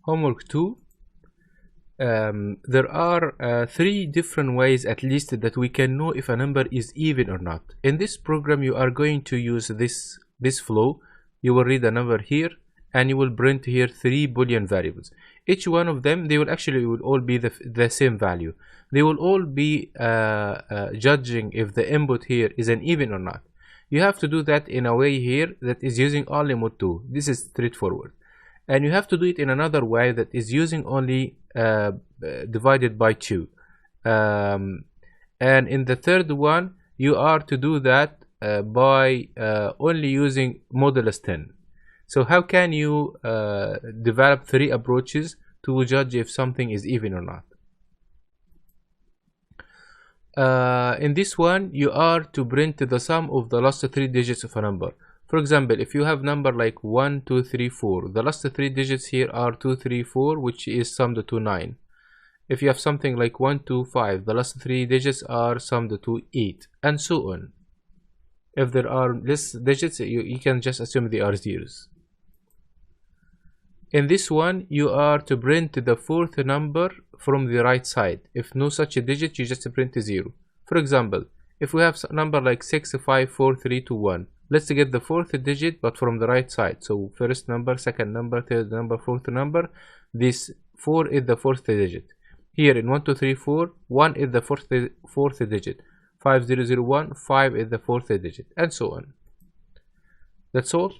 Homework 2. There are 3 different ways at least that we can know if a number is even or not. In this program you are going to use this flow. You will read a number here and you will print here 3 Boolean variables. Each one of them, they will all be the same value. They will all be judging if the input here is an even or not. You have to do that in a way here that is using only mod 2. This is straightforward. And you have to do it in another way that is using only divided by 2. And in the third one, you are to do that by only using modulus 10. So how can you develop 3 approaches to judge if something is even or not? In this one, you are to print the sum of the last 3 digits of a number. For example, if you have number like 1, 2, 3, 4, the last 3 digits here are 2, 3, 4, which is summed to 9. If you have something like 1, 2, 5, the last 3 digits are summed to 8, and so on. If there are less digits, you can just assume they are zeros. In this one, you are to print the 4th number from the right side. If no such a digit, you just print 0. For example, if we have a number like 6, 5, 4, 3, 2, 1, let's get the 4th digit but from the right side. So first number, second number, third number, 4th number. This 4 is the 4th digit. Here in 1, 2, 3, 4, 1 is the 4th digit. 5, 0, 0, 1, 5 is the 4th digit, and so on. That's all.